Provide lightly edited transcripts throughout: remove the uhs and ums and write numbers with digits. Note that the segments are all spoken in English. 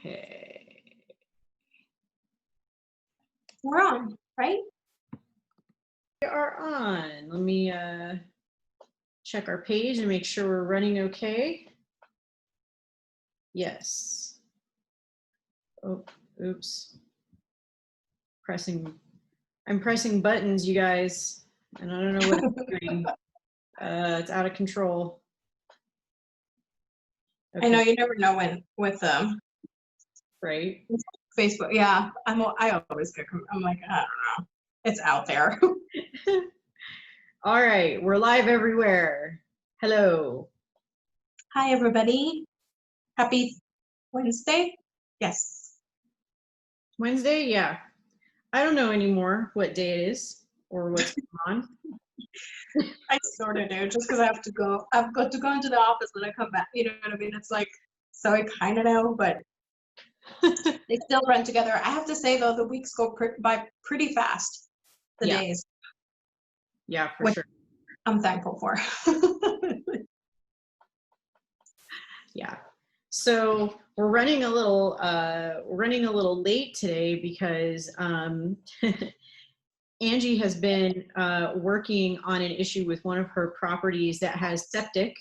Okay. We're on, right? We are on. Let me check our page and make sure we're running okay. Yes. Oh, oops. I'm pressing buttons, you guys, and I don't know what I'm doing. It's out of control. Okay. I know you never know when with right? Facebook. Yeah, I always get. I'm like, I don't know. It's out there. All right, we're live everywhere. Hello. Hi, everybody. Happy Wednesday. Yes. Wednesday, yeah. I don't know anymore what day it is or what's going on. I sort of do, just because I've got to go into the office when I come back. You know what I mean? It's like, so I kind of know, but they still run together. I have to say, though, the weeks go by pretty fast. The days. Yeah, for sure. I'm thankful for. Yeah. So we're running a little late today because Angie has been working on an issue with one of her properties that has septic.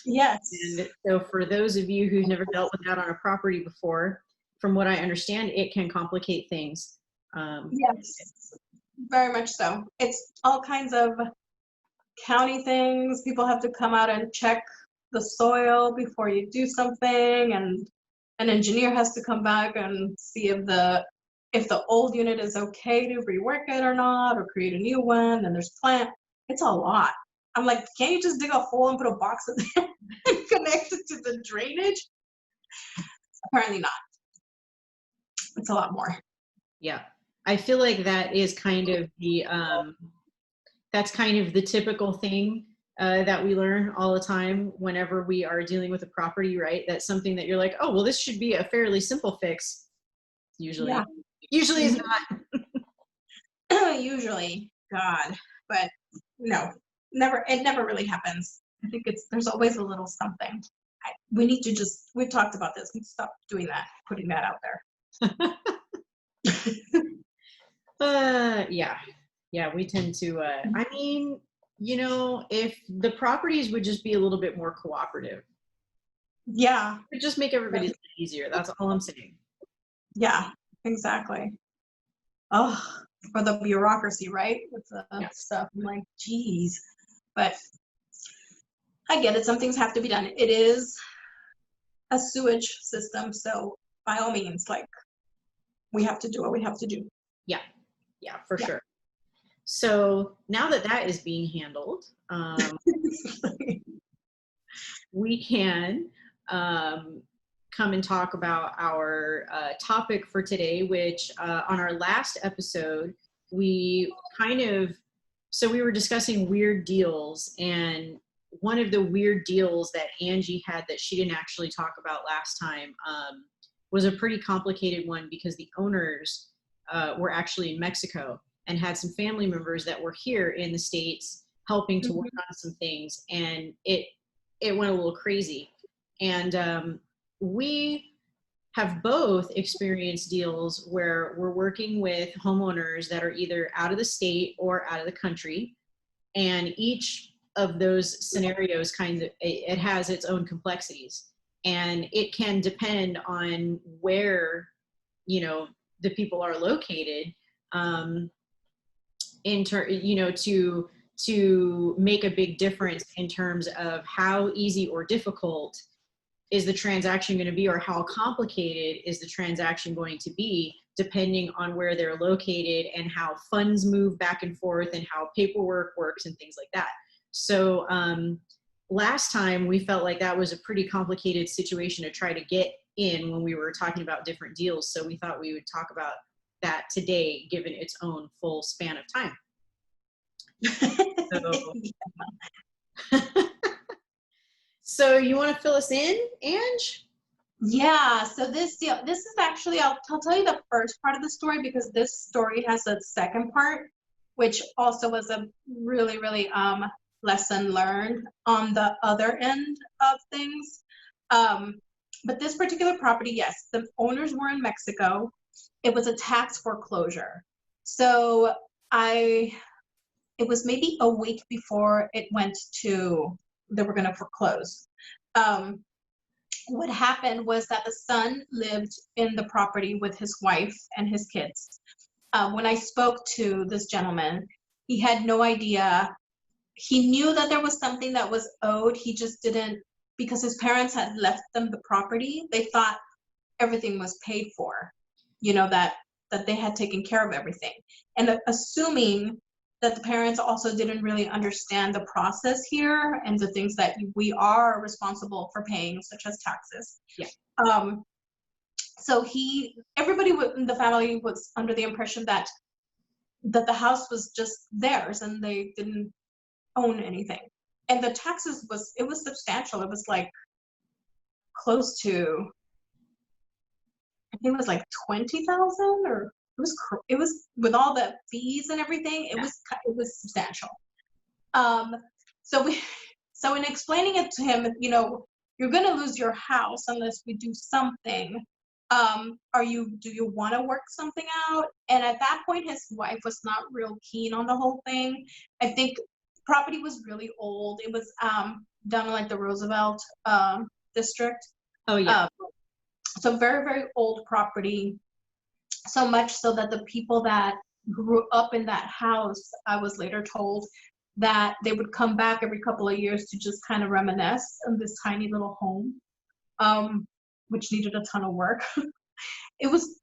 Yes. And so for those of you who've never dealt with that on a property before, from what I understand, it can complicate things. Yes, very much so. It's all kinds of county things. People have to come out and check the soil before you do something, and an engineer has to come back and see if the old unit is okay to rework it or not, or create a new one. And there's plant. It's a lot. I'm like, can't you just dig a hole and put a box in there and connect it to the drainage? Apparently not. It's a lot more. Yeah, I feel like that is kind of the that's kind of the typical thing that we learn all the time whenever we are dealing with a property, right? That's something that you're like, oh, well, this should be a fairly simple fix. Usually, yeah. Usually is not. Usually, God, but no, never. It never really happens. I think there's always a little something. We need to we've talked about this. We stop doing that, putting that out there. Yeah, we tend to. I mean, you know, if the properties would just be a little bit more cooperative. Yeah. It would just make everybody's life easier. That's all I'm saying. Yeah, exactly. Oh, for the bureaucracy, right? With the stuff. I'm like, geez. But I get it. Some things have to be done. It is a sewage system, so by all means, like, we have to do what we have to do. Yeah, for sure. So now that that is being handled, we can come and talk about our topic for today, which on our last episode, we were discussing weird deals, and one of the weird deals that Angie had that she didn't actually talk about last time was a pretty complicated one because the owners were actually in Mexico and had some family members that were here in the States helping to work on some things, and it went a little crazy. And we have both experienced deals where we're working with homeowners that are either out of the state or out of the country, and each of those scenarios it has its own complexities, and it can depend on where, you know, the people are located, to make a big difference in terms of how easy or difficult is the transaction going to be, or how complicated is the transaction going to be, depending on where they're located and how funds move back and forth and how paperwork works and things like that. So last time we felt like that was a pretty complicated situation to try to get in when we were talking about different deals. So we thought we would talk about that today, given its own full span of time. So you want to fill us in, Ange? Yeah, so this is actually, I'll tell you the first part of the story, because this story has a second part, which also was a really, really lesson learned on the other end of things. But this particular property, yes, the owners were in Mexico. It was a tax foreclosure. So it was maybe a week before it went to, they were going to foreclose. What happened was that the son lived in the property with his wife and his kids. When I spoke to this gentleman, he had no idea. He knew that there was something that was owed. He just didn't, because his parents had left them the property. They thought everything was paid for, that they had taken care of everything. And assuming that the parents also didn't really understand the process here and the things that we are responsible for paying, such as taxes. Yeah. So everybody in the family was under the impression that the house was just theirs and they didn't own anything. And the taxes it was substantial. It was like close to, I think it was like 20,000, or it was with all the fees and everything. It was substantial. So in explaining it to him, you're going to lose your house unless we do something. Do you want to work something out? And at that point, his wife was not real keen on the whole thing. I think property was really old. It was down in like the Roosevelt district. Oh yeah. So very, very old property. So much so that the people that grew up in that house, I was later told that they would come back every couple of years to just kind of reminisce on this tiny little home, which needed a ton of work. It was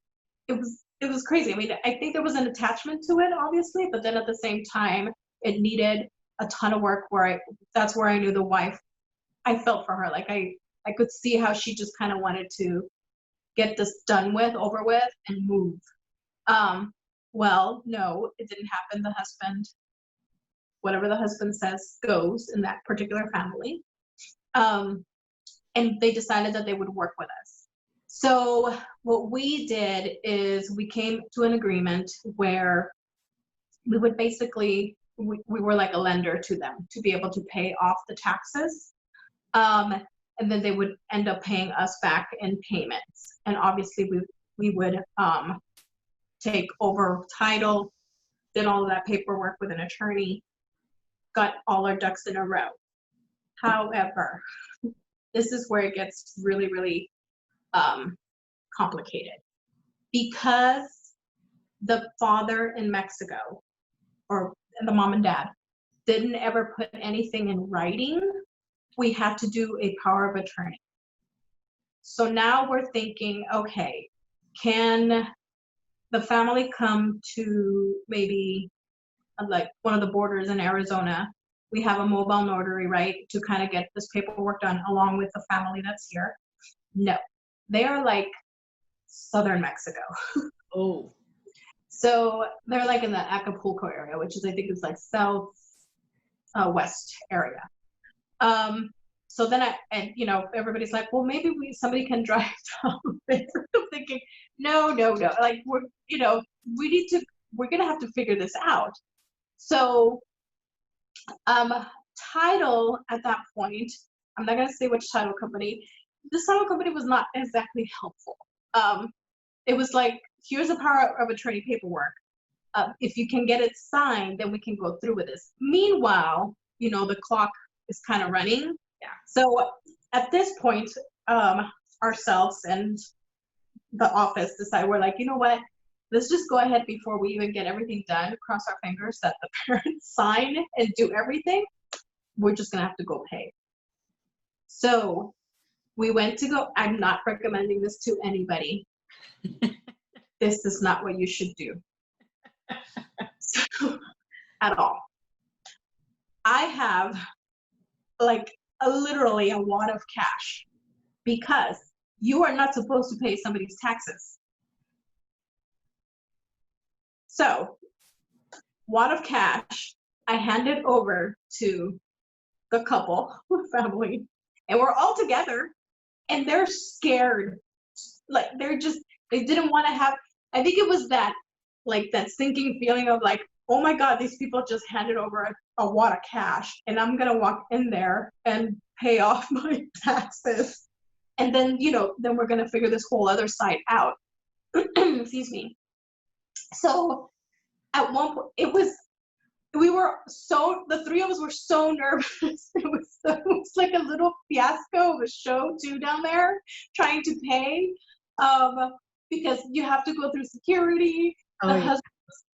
crazy. I mean, I think there was an attachment to it, obviously, but then at the same time, it needed a ton of work. That's where I knew the wife. I felt for her. Like I could see how she just kind of wanted to get this over with, and move. Well, no, it didn't happen. The husband, whatever the husband says goes in that particular family. And they decided that they would work with us. So what we did is we came to an agreement where we would basically, we were like a lender to them to be able to pay off the taxes. And then they would end up paying us back in payments. And obviously we would take over title, did all of that paperwork with an attorney, got all our ducks in a row. However, this is where it gets really, really complicated. Because the father in Mexico, or the mom and dad, didn't ever put anything in writing, we had to do a power of attorney. So now we're thinking, okay, can the family come to maybe like one of the borders in Arizona? We have a mobile notary, right, to kind of get this paperwork done along with the family that's here. No, they are like southern Mexico. Oh. So they're like in the Acapulco area, which is, I think it's like south west area. So then everybody's like, well, maybe somebody can drive down there. I'm thinking, no. Like we're gonna have to figure this out. So, title at that point, I'm not gonna say which title company. This title company was not exactly helpful. It was like, here's a power of attorney paperwork. If you can get it signed, then we can go through with this. Meanwhile, the clock is kind of running. Yeah. So at this point, ourselves and the office decide, we're like, you know what? Let's just go ahead before we even get everything done, cross our fingers that the parents sign and do everything. We're just gonna have to go pay. So we went to go. I'm not recommending this to anybody. This is not what you should do. So, at all. I have like literally a wad of cash because you are not supposed to pay somebody's taxes. So, wad of cash, I handed over to the couple, family, and we're all together, and they're scared. Like they didn't want to have, I think it was that sinking feeling of like, oh my God, these people just handed over a wad of cash and I'm gonna walk in there and pay off my taxes. And then, then we're going to figure this whole other side out. Excuse me. So at one point, the three of us were so nervous. It was like a little fiasco of a show too down there, trying to pay, because you have to go through security. Oh, yeah.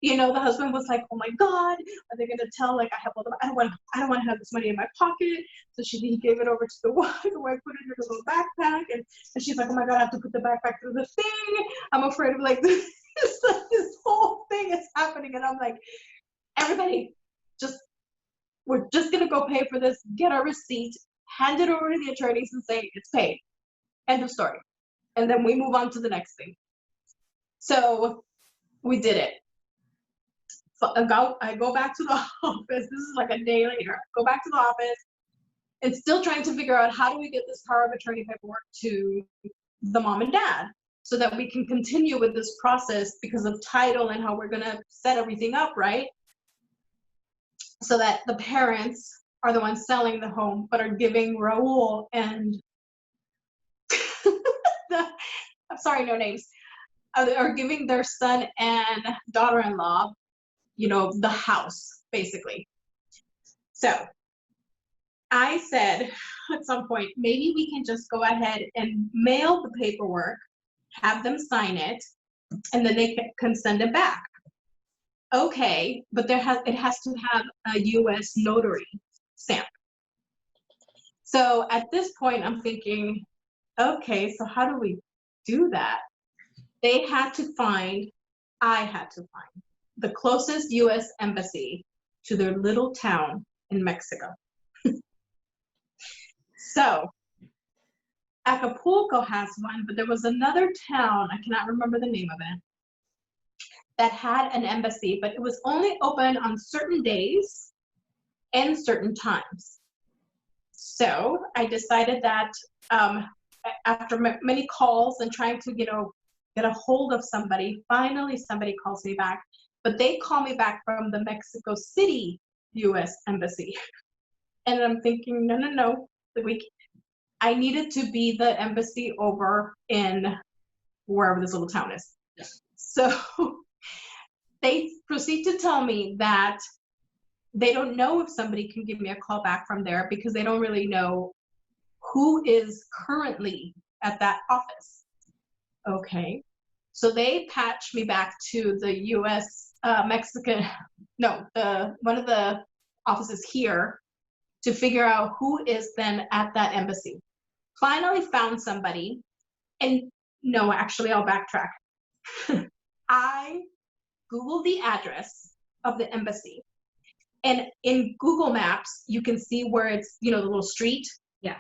The husband was like, "Oh my God, are they gonna tell? Like, I don't want to have this money in my pocket." So he gave it over to the wife. The wife put it in her little backpack, and she's like, "Oh my God, I have to put the backpack through the thing. I'm afraid of like this." This whole thing is happening, and I'm like, everybody, we're just gonna go pay for this. Get our receipt, hand it over to the attorneys, and say it's paid. End of story. And then we move on to the next thing. So we did it. I go back to the office. This is like a day later. I go back to the office and still trying to figure out how do we get this power of attorney paperwork to the mom and dad so that we can continue with this process because of title and how we're gonna set everything up, right? So that the parents are the ones selling the home but are giving Raul and I'm sorry, no names, are giving their son and daughter-in-law, the house, basically. So I said at some point, maybe we can just go ahead and mail the paperwork, have them sign it, and then they can send it back. Okay, but it has to have a U.S. notary stamp. So at this point, I'm thinking, okay, so how do we do that? I had to find the closest U.S. embassy to their little town in Mexico. So Acapulco has one, but there was another town, I cannot remember the name of it, that had an embassy, but it was only open on certain days and certain times. So I decided that after many calls and trying to, get a hold of somebody, finally somebody calls me back, but they call me back from the Mexico City U.S. Embassy. And I'm thinking, no, I needed to be the embassy over in wherever this little town is. Yes. So they proceed to tell me that they don't know if somebody can give me a call back from there because they don't really know who is currently at that office. Okay. So they patch me back to the U.S. One of the offices here to figure out who is then at that embassy. Finally found somebody, and no, actually, I'll backtrack. I Googled the address of the embassy, and in Google Maps, you can see where it's, the little street. Yeah.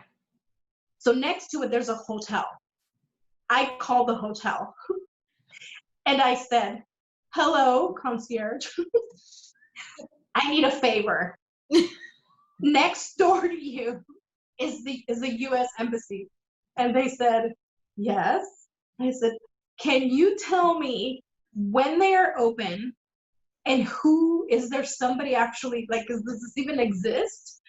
So next to it, there's a hotel. I called the hotel, and I said, "Hello, concierge. I need a favor. Next door to you is the U.S. embassy." And they said, "Yes." I said, "Can you tell me when they are open and is there somebody actually, like, does this even exist?"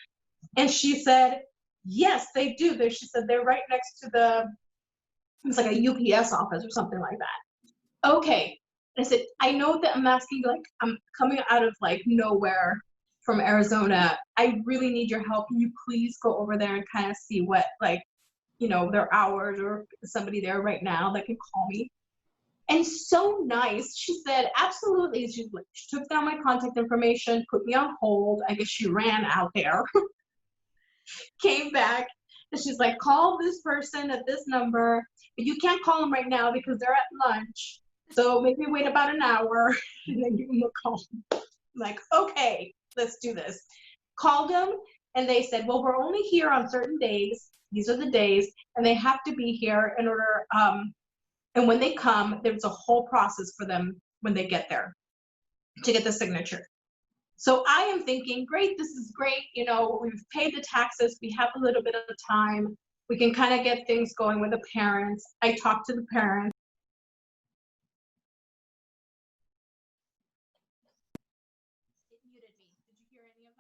And she said, "Yes, they do." She said they're right next to it's like a UPS office or something like that. Okay. And I said, "I know that I'm asking, like, I'm coming out of like nowhere from Arizona. I really need your help. Can you please go over there and kind of see what, like, their hours or somebody there right now that can call me?" And so nice. She said, "Absolutely." She took down my contact information, put me on hold. I guess she ran out there, came back, and she's like, "Call this person at this number, but you can't call them right now because they're at lunch. So maybe wait about an hour and then give them a call." I'm like, okay, let's do this. Called them, and they said, "Well, we're only here on certain days. These are the days, and they have to be here in order, and when they come, there's a whole process for them when they get there to get the signature." So I am thinking, great, this is great. We've paid the taxes. We have a little bit of time. We can kind of get things going with the parents. I talked to the parents. It muted me. Did you hear any of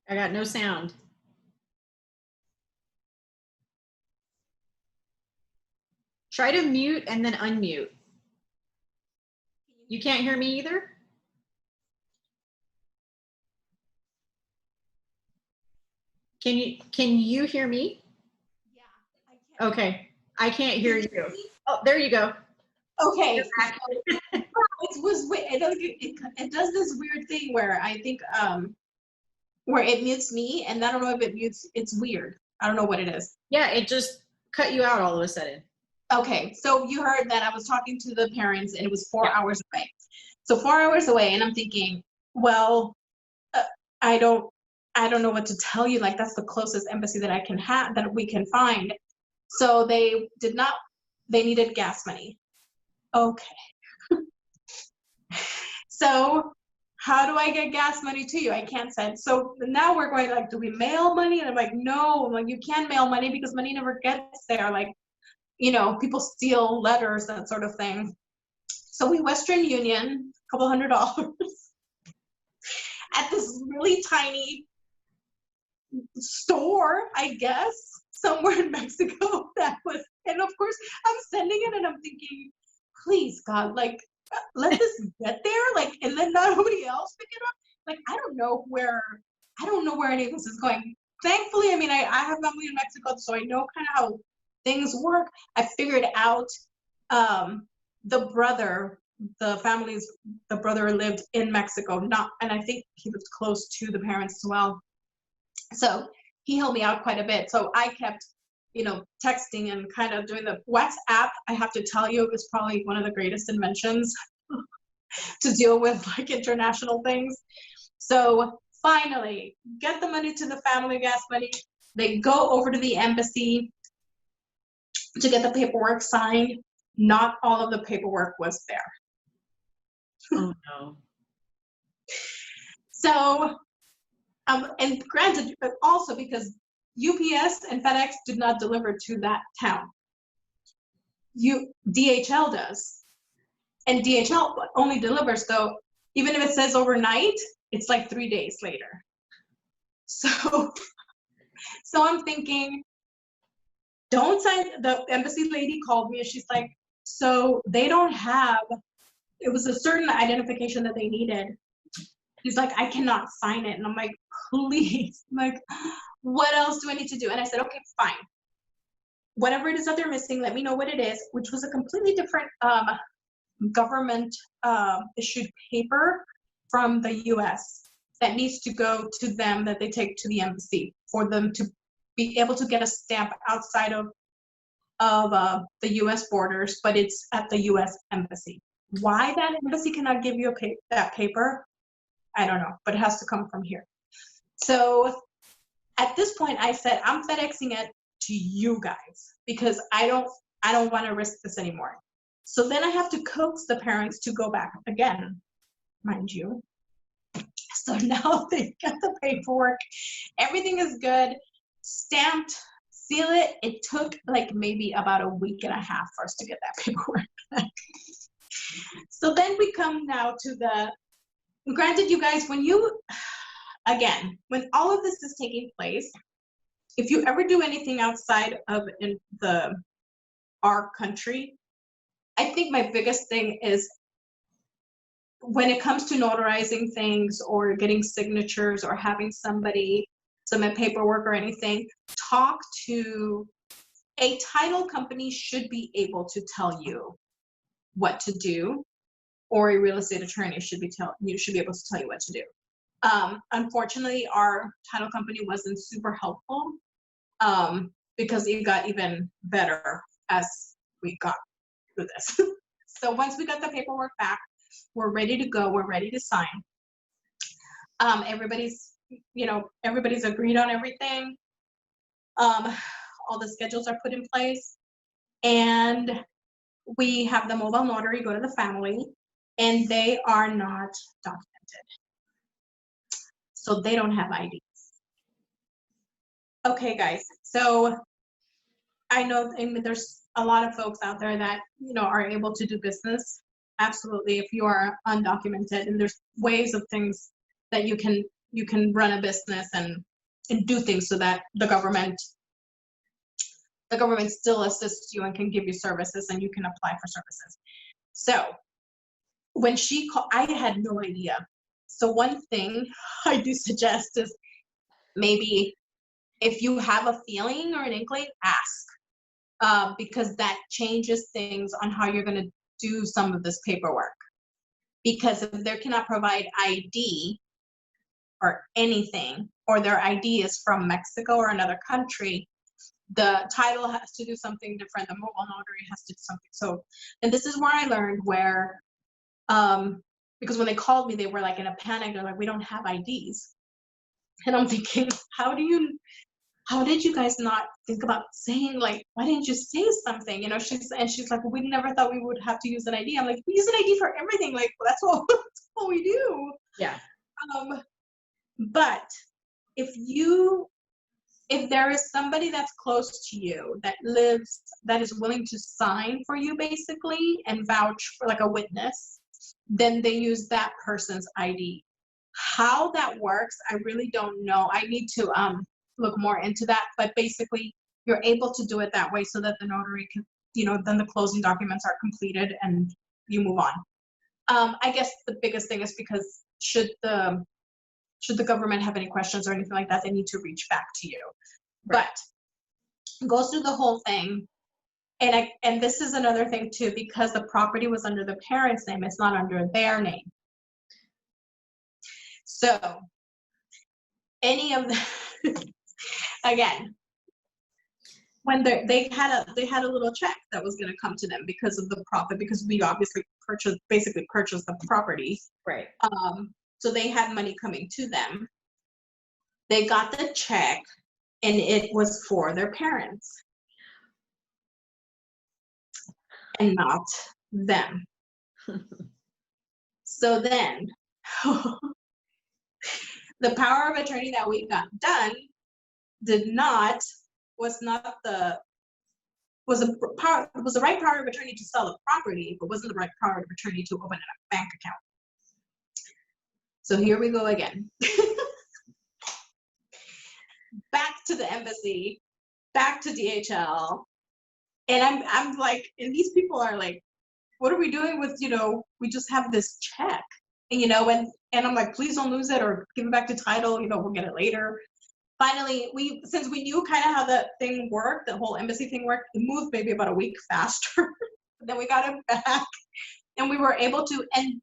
that? I got no sound. Try to mute and then unmute. You can't hear me either? Can you hear me? Yeah, I can. Okay, I can't hear you. Oh, there you go. Okay. It does this weird thing where I think where it mutes me, and I don't know if it mutes. It's weird. I don't know what it is. Yeah, it just cut you out all of a sudden. Okay, so you heard that I was talking to the parents, and it was 4 hours away. So 4 hours away, and I'm thinking, well, I don't know what to tell you. Like, that's the closest embassy that I can have, that we can find. So they needed gas money. Okay. So how do I get gas money to you? I can't send. So now we're going like, do we mail money? And I'm like, no, I'm like, you can't mail money because money never gets there. Like, you know, people steal letters, that sort of thing. So we Western Union, a couple $100 at this really tiny store, I guess, somewhere in Mexico. And of course I'm sending it and I'm thinking, please God, like, let this get there, like, and then nobody else pick it up. Like, I don't know where any of this is going. Thankfully, I mean, I have family in Mexico, so I know kind of how things work. I figured out the brother lived in Mexico, and I think he was close to the parents as well. So he helped me out quite a bit. So I kept, you know, texting and kind of doing the WhatsApp. I have to tell you, it was probably one of the greatest inventions to deal with like international things. So finally, get the money to the family, gas money. They go over to the embassy to get the paperwork signed. Not all of the paperwork was there. Oh no. So, and granted, but also because UPS and FedEx did not deliver to that town. DHL does. And DHL only delivers, though, even if it says overnight, it's like 3 days later. So I'm thinking, don't sign. The embassy lady called me and she's like, so they don't have, it was a certain identification that they needed. He's like, I cannot sign it. And I'm like, please, like, what else do I need to do? And I said, okay, fine. Whatever it is that they're missing, let me know what it is, which was a completely different government issued paper from the US that needs to go to them, that they take to the embassy for them to be able to get a stamp outside of the US borders, but it's at the US embassy. Why that embassy cannot give you that paper, I don't know, but it has to come from here. So at this point I said, I'm FedExing it to you guys because I don't want to risk this anymore. So then I have to coax the parents to go back again, mind you. So now they've got the paperwork, everything is good, stamped, seal it. It took like maybe about a week and a half for us to get that paperwork back. So then we come now to granted, you guys, when all of this is taking place, if you ever do anything outside of our country, I think my biggest thing is when it comes to notarizing things or getting signatures or having somebody submit paperwork or anything, talk to a title company. Should be able to tell you what to do, or a real estate attorney should be able to tell you what to do. Unfortunately, our title company wasn't super helpful because it got even better as we got through this. So once we got the paperwork back, we're ready to go. We're ready to sign. Everybody's agreed on everything. All the schedules are put in place, and we have the mobile notary go to the family, and they are not documented. So they don't have IDs. Okay, guys. So I know there's a lot of folks out there that, you know, are able to do business. Absolutely, if you are undocumented, and there's ways of things that you can run a business and do things so that the government the government still assists you and can give you services and you can apply for services. So when she called, I had no idea. So one thing I do suggest is maybe if you have a feeling or an inkling, ask, because that changes things on how you're going to do some of this paperwork. Because if they cannot provide ID or anything, or their ID is from Mexico or another country, the title has to do something different. The mobile notary has to do something. So, and this is where I learned where, because when they called me, they were like in a panic. They're like, we don't have IDs. And I'm thinking, how did you guys not think about saying, like, why didn't you say something? You know, she's like, well, we never thought we would have to use an ID. I'm like, we use an ID for everything. Like, well, that's what we do. Yeah. But if there is somebody that's close to you that is willing to sign for you basically and vouch for like a witness, then they use that person's ID. How that works, I really don't know. I need to look more into that, but basically you're able to do it that way so that the notary can, then the closing documents are completed and you move on. I guess the biggest thing is because should the government have any questions or anything like that, they need to reach back to you. Right. But goes through the whole thing. And this is another thing too, because the property was under the parents' name, it's not under their name. So any of the again, when they had a little check that was going to come to them because of the profit, because we obviously basically purchased the property. Right. So they had money coming to them. They got the check and it was for their parents and not them. So then the power of attorney that we got done was the right power of attorney to sell the property, but wasn't the right power of attorney to open a bank account. So here we go again. Back to the embassy, back to DHL. And I'm like, and these people are like, what are we doing with, we just have this check. And, and I'm like, please don't lose it or give it back to title, we'll get it later. Finally, since we knew kind of how the thing worked, the whole embassy thing worked, it moved maybe about a week faster. Then we got it back and we were able to, and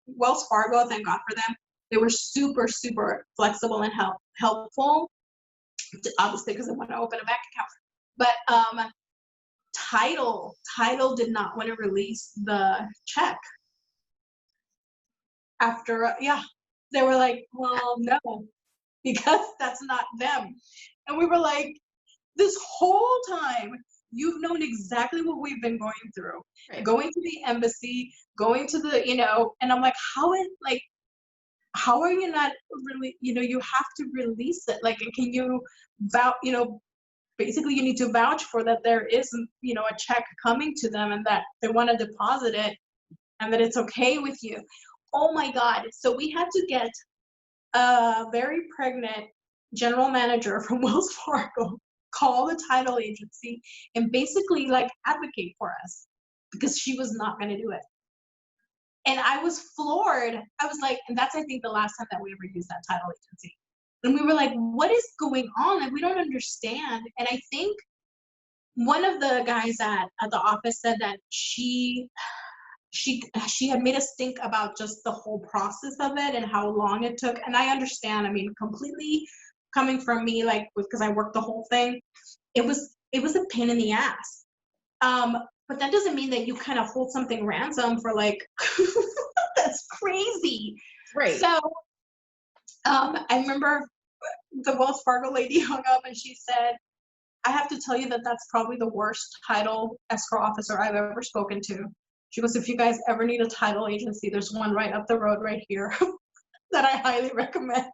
Wells Fargo, thank God for them. They were super, super flexible and helpful, obviously because they want to open a bank account. But title did not want to release the check. After, they were like, well, no, because that's not them. And we were like, this whole time, you've known exactly what we've been going through. Right. Going to the embassy, going to the, and I'm like, how are you not really, you have to release it. Like, can you basically you need to vouch for that there is, a check coming to them and that they want to deposit it and that it's okay with you. Oh my God. So we had to get a very pregnant general manager from Wells Fargo call the title agency and basically like advocate for us because she was not going to do it. And I was floored. I was like, and that's, I think, the last time that we ever used that title agency. And we were like, what is going on? Like, we don't understand. And I think one of the guys at the office said that she had made us think about just the whole process of it and how long it took. And I understand, completely coming from me, like, because I worked the whole thing, it was a pain in the ass. But that doesn't mean that you kind of hold something ransom for like, that's crazy. Right. So I remember the Wells Fargo lady hung up and she said, I have to tell you that that's probably the worst title escrow officer I've ever spoken to. She goes, if you guys ever need a title agency, there's one right up the road right here that I highly recommend.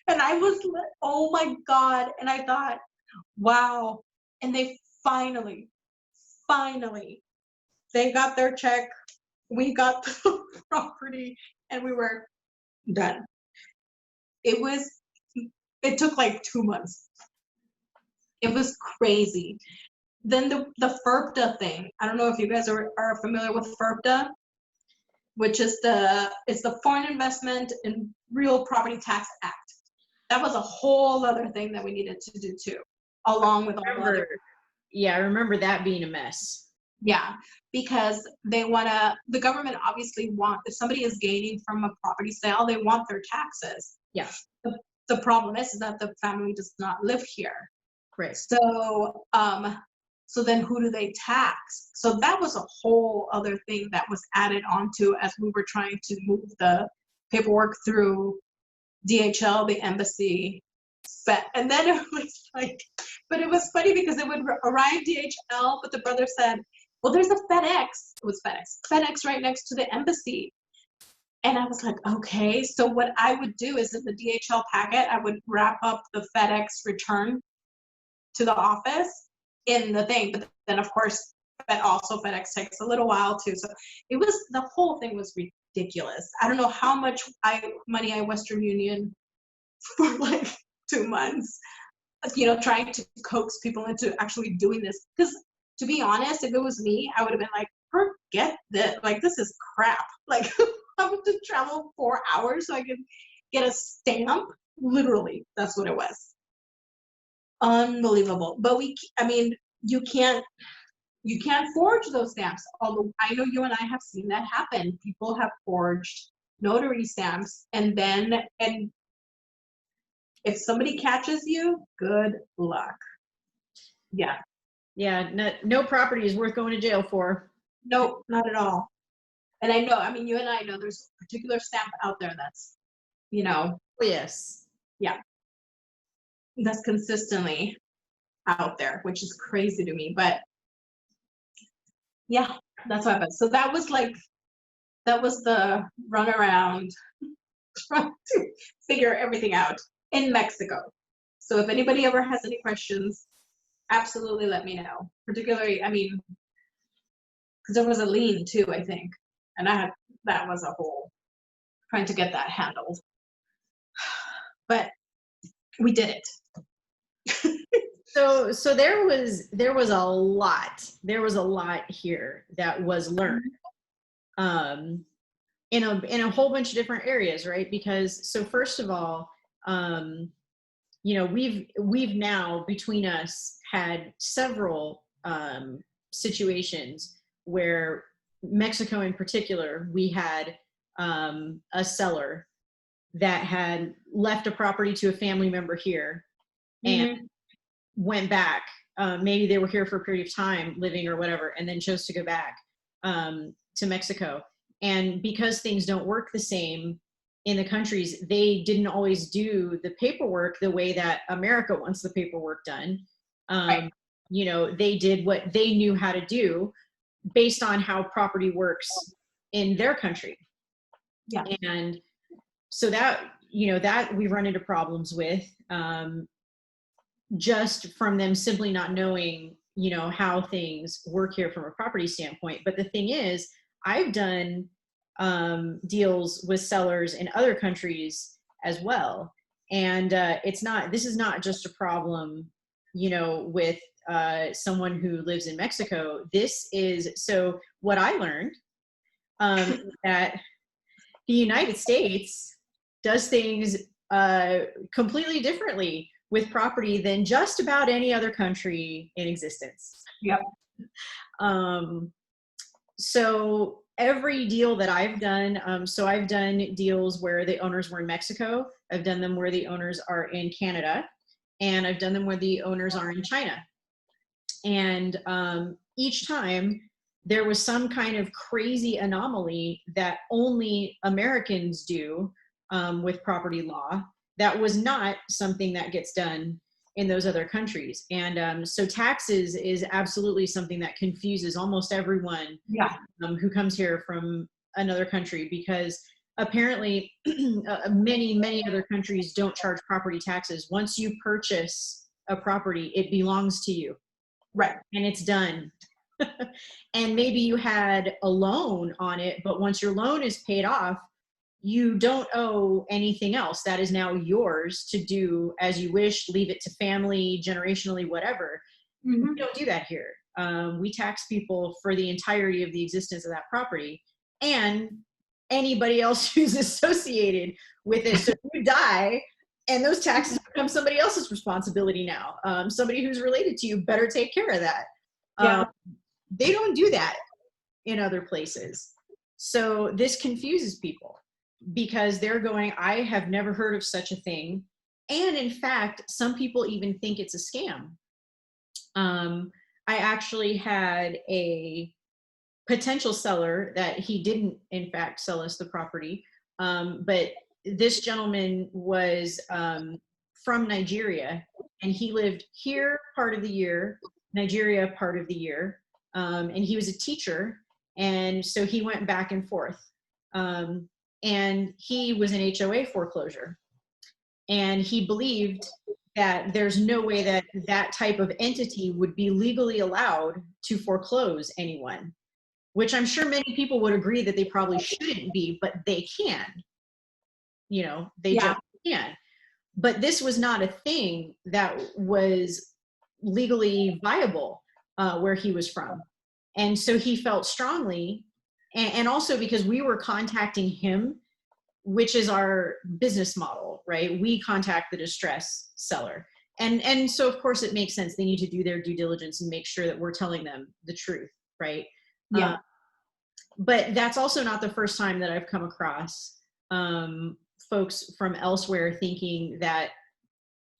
And I was like, oh my God. And I thought, wow. And they finally, they got their check. We got the property and we were done. It took like 2 months. It was crazy. Then the FERPTA thing. I don't know if you guys are familiar with FERPTA, which is it's the Foreign Investment in Real Property Tax Act. That was a whole other thing that we needed to do too, along with all the other. Yeah, I remember that being a mess. Yeah, because the government obviously if somebody is gaining from a property sale, they want their taxes. Yeah. The problem is that the family does not live here. Right. So then who do they tax? So that was a whole other thing that was added onto as we were trying to move the paperwork through DHL, the embassy, and then it was like, but it was funny because it would arrive DHL, but the brother said, well, there's a FedEx. It was FedEx right next to the embassy. And I was like, okay. So what I would do is in the DHL packet, I would wrap up the FedEx return to the office in the thing. But then of course, FedEx takes a little while too. So the whole thing was ridiculous. I don't know how much money I Western Union for like 2 months, trying to coax people into actually doing this. Because to be honest, if it was me, I would have been like, forget this. Like, this is crap. Like, I would to travel 4 hours so I could get a stamp. Literally, that's what it was. Unbelievable. But you can't forge those stamps. Although I know you and I have seen that happen. People have forged notary stamps, and if somebody catches you, good luck. Yeah. Yeah, no property is worth going to jail for. Nope, not at all. And I know, you and I know there's a particular stamp out there that's, Yes. Yeah. That's consistently out there, which is crazy to me. But yeah, that's what happened. So that was the runaround trying to figure everything out in Mexico. So if anybody ever has any questions, absolutely let me know. Particularly, because there was a lien too, I think. And that was a whole trying to get that handled. But we did it. So there was a lot. There was a lot here that was learned. In a whole bunch of different areas, right? Because so first of all, we've now between us had several situations where Mexico in particular, we had a seller that had left a property to a family member here and went back. Maybe they were here for a period of time living or whatever, and then chose to go back to Mexico. And because things don't work the same in the countries, they didn't always do the paperwork the way that America wants the paperwork done. Right. They did what they knew how to do based on how property works in their country. Yeah. And so that we've run into problems with just from them simply not knowing, how things work here from a property standpoint. But the thing is, I've done deals with sellers in other countries as well. And this is not just a problem, with someone who lives in Mexico. So what I learned that the United States does things completely differently with property than just about any other country in existence. Yep. So every deal that I've done, so I've done deals where the owners were in Mexico. I've done them where the owners are in Canada, and I've done them where the owners are in China. And each time there was some kind of crazy anomaly that only Americans do with property law. That was not something that gets done in those other countries. And so taxes is absolutely something that confuses almost everyone who comes here from another country, because apparently many other countries don't charge property taxes. Once you purchase a property, it belongs to you. Right. And it's done. And maybe you had a loan on it, but once your loan is paid off, you don't owe anything else. That is now yours to do as you wish, leave it to family, generationally, whatever. We don't do that here. We tax people for the entirety of the existence of that property and anybody else who's associated with it. So if you die and those taxes become somebody else's responsibility now, somebody who's related to you better take care of that. Yeah. They don't do that in other places. So this confuses people because they're going, I have never heard of such a thing. And in fact, some people even think it's a scam. I actually had a potential seller that he didn't, in fact, sell us the property. But this gentleman was from Nigeria, and he lived here part of the year, Nigeria part of the year. And he was a teacher. And so he went back and forth. And he was in HOA foreclosure. And he believed that there's no way that that type of entity would be legally allowed to foreclose anyone, which I'm sure many people would agree that they probably shouldn't be, but they can. You know, they just can. But this was not a thing that was legally viable where he was from. And so he felt strongly, and also because we were contacting him, which is our business model, right? We contact the distress seller. And so of course it makes sense. They need to do their due diligence and make sure that we're telling them the truth, right? Yeah. But that's also not the first time that I've come across folks from elsewhere thinking that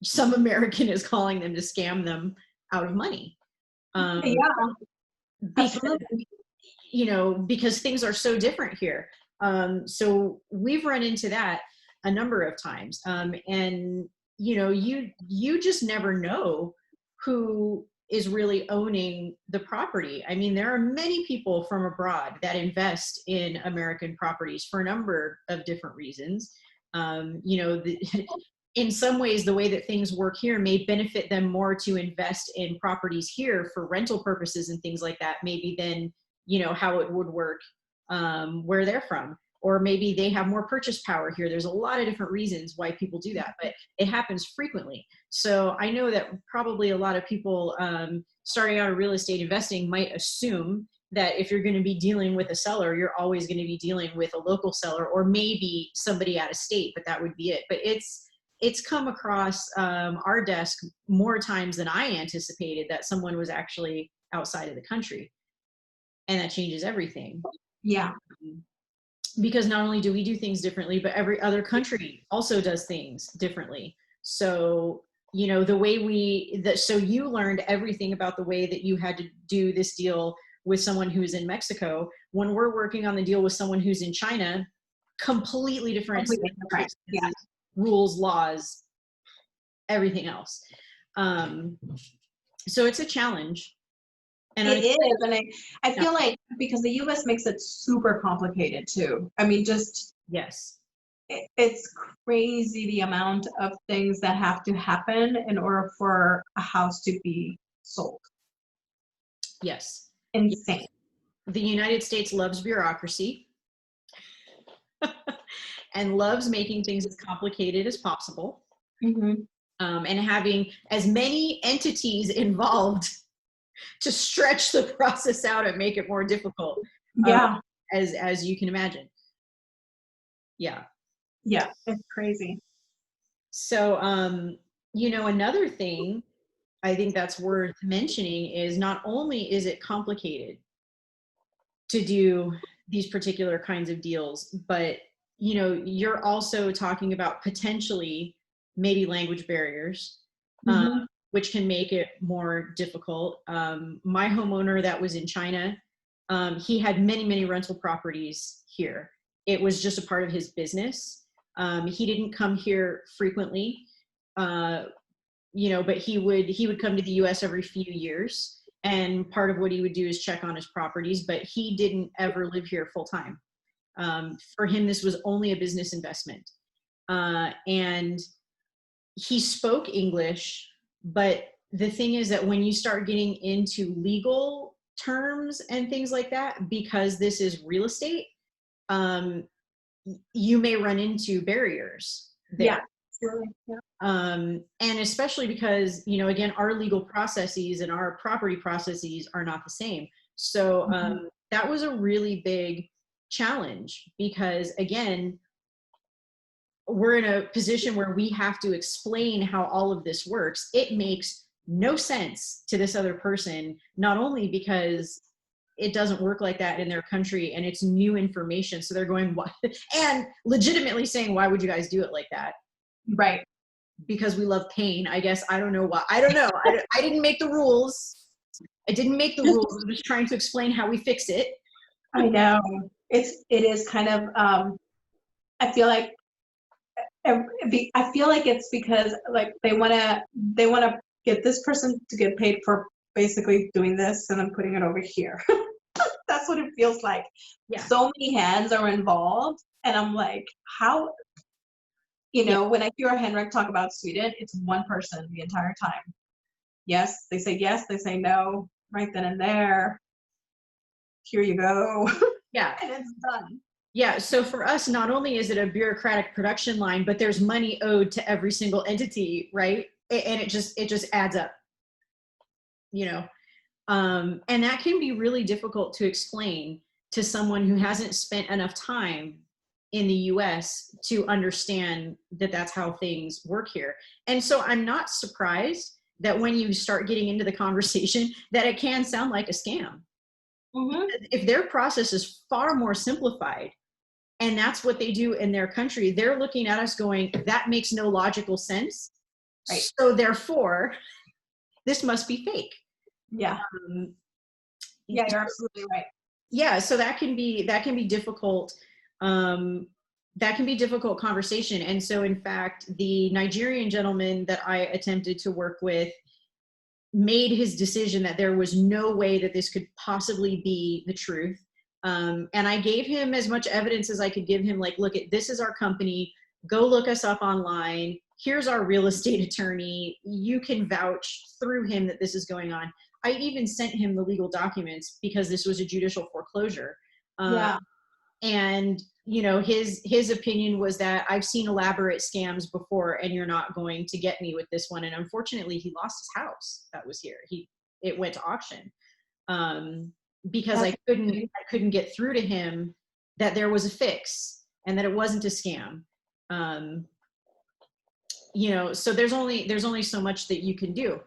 some American is calling them to scam them out of money. Because, you know, because things are so different here. So we've run into that a number of times. And, you know, you just never know who is really owning the property. I mean, there are many people from abroad that invest in American properties for a number of different reasons. You know, in some ways, the way that things work here may benefit them more to invest in properties here for rental purposes and things like that, maybe than, you know, how it would work where they're from. Or maybe they have more purchase power here. There's a lot of different reasons why people do that, but it happens frequently. So I know that probably a lot of people starting out in real estate investing might assume that if you're going to be dealing with a seller, you're always going to be dealing with a local seller or maybe somebody out of state, but that would be it. But it's come across our desk more times than I anticipated that someone was actually outside of the country. And that changes everything. Yeah. Because not only do we do things differently, but every other country also does things differently. So, you know, the way so you learned everything about the way that you had to do this deal with someone who's in Mexico. When we're working on the deal with someone who's in China, completely different. Yeah. Rules, laws, everything else. So it's a challenge. And it is, and I feel like because the U.S. makes it super complicated too. I mean, just yes, it's crazy the amount of things that have to happen in order for a house to be sold. Yes, insane. The United States loves bureaucracy and loves making things as complicated as possible, and having as many entities involved to stretch the process out and make it more difficult. As you can imagine. Yeah, it's crazy. So you know, another thing I think that's worth mentioning is not only is it complicated to do these particular kinds of deals, but you know, you're also talking about potentially maybe language barriers, which can make it more difficult. My homeowner that was in China, he had many rental properties here. It was just a part of his business. He didn't come here frequently, you know, but he would come to the US every few years. And part of what he would do is check on his properties, but he didn't ever live here full time. For him, this was only a business investment. And he spoke English, but the thing is that when you start getting into legal terms and things like that, because this is real estate, you may run into barriers there. Yeah. Really, yeah. And especially because, you know, again, our legal processes and our property processes are not the same. So that was a really big challenge because, again, we're in a position where we have to explain how all of this works. It makes no sense to this other person, not only because it doesn't work like that in their country and it's new information. So they're going, what? And legitimately saying, why would you guys do it like that? Right. Because we love pain, I guess. I don't know why. I don't know. I didn't make the rules. I didn't make the rules. I'm just trying to explain how we fix it. I know. It is kind of, I feel like it's because like they want to get this person to get paid for basically doing this and then putting it over here. That's what it feels like. Yeah. So many hands are involved, and I'm like, how? You know, when I hear Henrik talk about Sweden, it's one person the entire time. Yes, they say no, right then and there. Here you go. Yeah. And it's done. Yeah. So for us, not only is it a bureaucratic production line, but there's money owed to every single entity, right? And it just adds up, you know. And that can be really difficult to explain to someone who hasn't spent enough time in the US to understand that that's how things work here. And so I'm not surprised that when you start getting into the conversation that it can sound like a scam. If their process is far more simplified and that's what they do in their country, they're looking at us going, that makes no logical sense. Right. So therefore, this must be fake. Yeah. Yeah, you're absolutely right. Yeah, so that can be difficult. That can be difficult conversation. And so in fact, the Nigerian gentleman that I attempted to work with made his decision that there was no way that this could possibly be the truth. And I gave him as much evidence as I could give him, like, look, this is our company, go look us up online. Here's our real estate attorney. You can vouch through him that this is going on. I even sent him the legal documents because this was a judicial foreclosure. Yeah. And, you know, his opinion was that I've seen elaborate scams before and you're not going to get me with this one. And unfortunately, he lost his house that was here. It went to auction because I couldn't get through to him that there was a fix and that it wasn't a scam. You know, so there's only so much that you can do.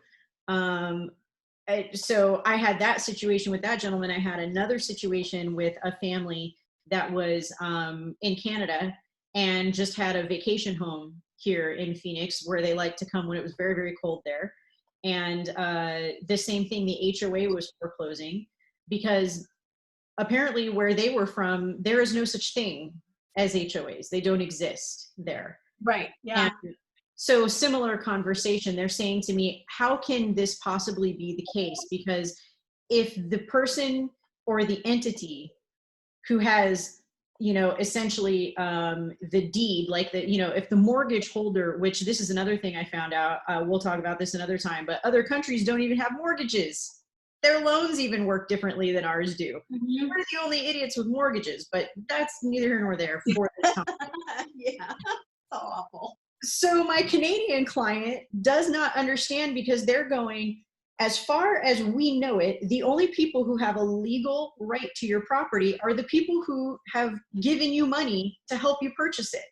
So I had that situation with that gentleman. I had another situation with a family that was in Canada and just had a vacation home here in Phoenix where they like to come when it was very, very cold there. And the same thing, the HOA was foreclosing because apparently where they were from, there is no such thing as HOAs. They don't exist there. Right, yeah. And so similar conversation, they're saying to me, how can this possibly be the case? Because if the person or the entity who has, you know, essentially the deed, like the, you know, if the mortgage holder, which this is another thing I found out, we'll talk about this another time, but other countries don't even have mortgages. Their loans even work differently than ours do. We're the only idiots with mortgages, but that's neither here nor there for this time. Yeah, so awful. So my Canadian client does not understand because they're going, as far as we know it, the only people who have a legal right to your property are the people who have given you money to help you purchase it.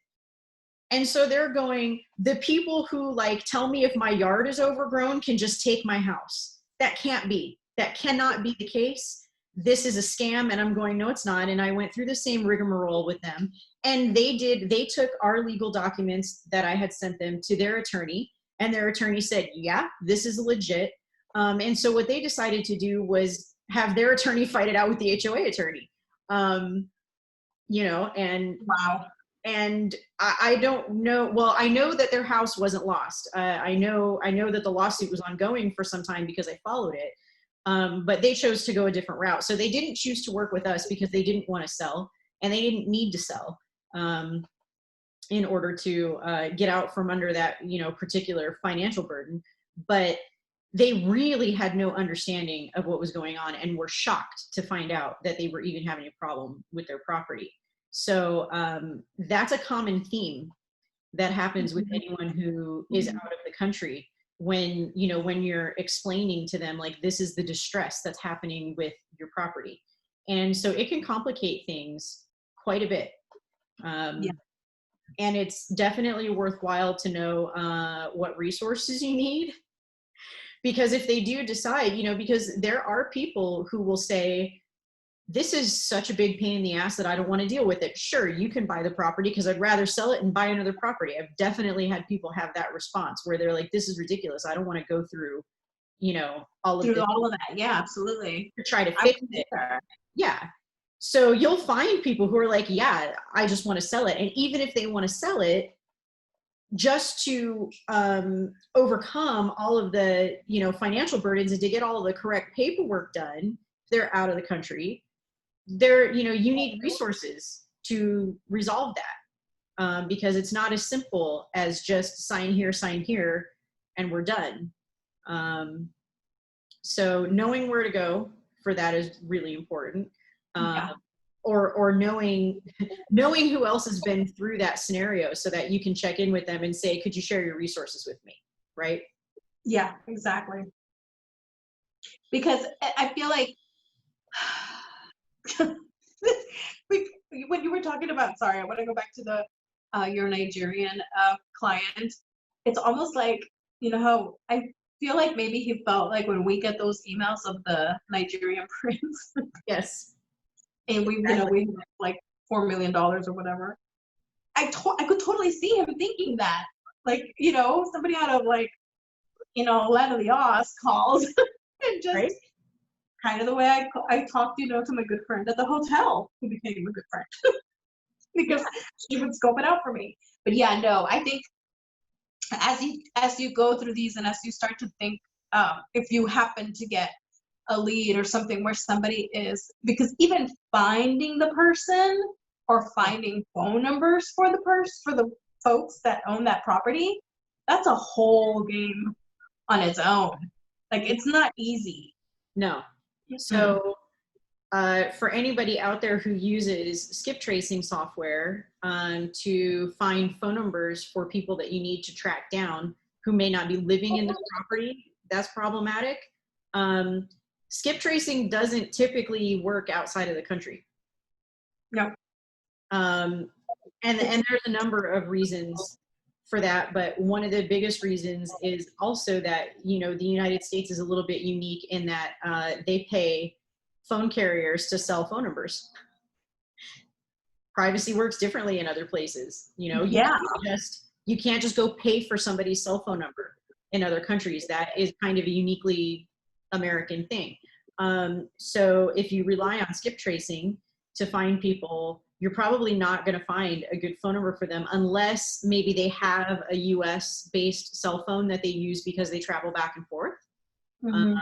And so they're going, the people who like tell me if my yard is overgrown can just take my house. That can't be. That cannot be the case. This is a scam. And I'm going, no, it's not. And I went through the same rigmarole with them. And they took our legal documents that I had sent them to their attorney. And their attorney said, yeah, this is legit. And so what they decided to do was have their attorney fight it out with the HOA attorney. You know, and wow. And I don't know. Well, I know that their house wasn't lost. I know that the lawsuit was ongoing for some time because I followed it. But they chose to go a different route. So they didn't choose to work with us because they didn't want to sell and they didn't need to sell in order to get out from under that, you know, particular financial burden. But they really had no understanding of what was going on and were shocked to find out that they were even having a problem with their property. So that's a common theme that happens with anyone who is out of the country when, you know, when you're explaining to them, like, this is the distress that's happening with your property. And so it can complicate things quite a bit. Yeah. And it's definitely worthwhile to know what resources you need. Because if they do decide, you know, because there are people who will say, this is such a big pain in the ass that I don't want to deal with it. Sure, you can buy the property because I'd rather sell it and buy another property. I've definitely had people have that response where they're like, this is ridiculous. I don't want to go through, you know, all of Through this all of that. Yeah, absolutely. to try to I fix would it. either. Yeah. So you'll find people who are like, yeah, I just want to sell it. And even if they want to sell it, just to overcome all of the, you know, financial burdens and to get all of the correct paperwork done, they're out of the country. There, you know, you need resources to resolve that because it's not as simple as just sign here, and we're done. So knowing where to go for that is really important. Yeah. Or knowing who else has been through that scenario so that you can check in with them and say, could you share your resources with me? Right? Yeah, exactly. Because I feel like when you were talking about, sorry, I want to go back to the your Nigerian client. It's almost like, you know, how I feel like maybe he felt like when we get those emails of the Nigerian prince Yes. and we, you know, we have like $4 million or whatever. I could totally see him thinking that, like, you know, somebody out of like, you know, Land of the Oz calls and just Right? kind of the way I talked, you know, to my good friend at the hotel who became a good friend because she would scope it out for me. But yeah, no, I think as you go through these and as you start to think, if you happen to get a lead or something where somebody is, because even finding the person or finding phone numbers for the folks that own that property, that's a whole game on its own. Like, it's not easy. No. So for anybody out there who uses skip tracing software to find phone numbers for people that you need to track down who may not be living in the property, that's problematic. Skip tracing doesn't typically work outside of the country. No. And there's a number of reasons for that, but one of the biggest reasons is also that, you know, the United States is a little bit unique in that they pay phone carriers to sell phone numbers. Privacy works differently in other places. You know, Yeah. you can't just go pay for somebody's cell phone number in other countries. That is kind of a uniquely American thing. So if you rely on skip tracing to find people, you're probably not going to find a good phone number for them unless maybe they have a US based cell phone that they use because they travel back and forth. Mm-hmm.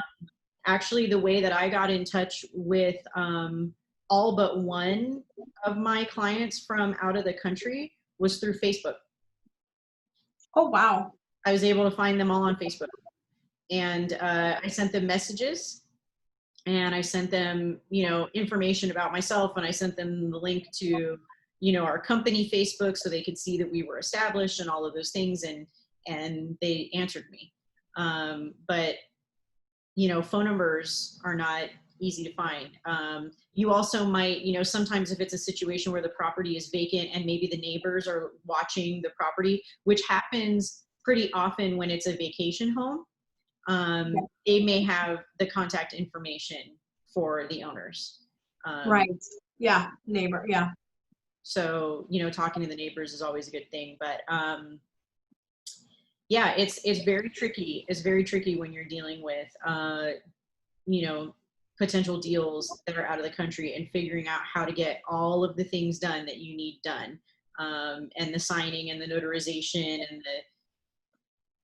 Actually, the way that I got in touch with all but one of my clients from out of the country was through Facebook. Oh, wow. I was able to find them all on Facebook. And I sent them messages and I sent them, you know, information about myself, and I sent them the link to, you know, our company Facebook so they could see that we were established and all of those things. And they answered me. But you know, phone numbers are not easy to find. You also might, you know, sometimes if it's a situation where the property is vacant and maybe the neighbors are watching the property, which happens pretty often when it's a vacation home, they may have the contact information for the owners. Right. Yeah. Neighbor. Yeah. So, you know, talking to the neighbors is always a good thing, but yeah, it's very tricky. It's very tricky when you're dealing with, you know, potential deals that are out of the country and figuring out how to get all of the things done that you need done, and the signing and the notarization and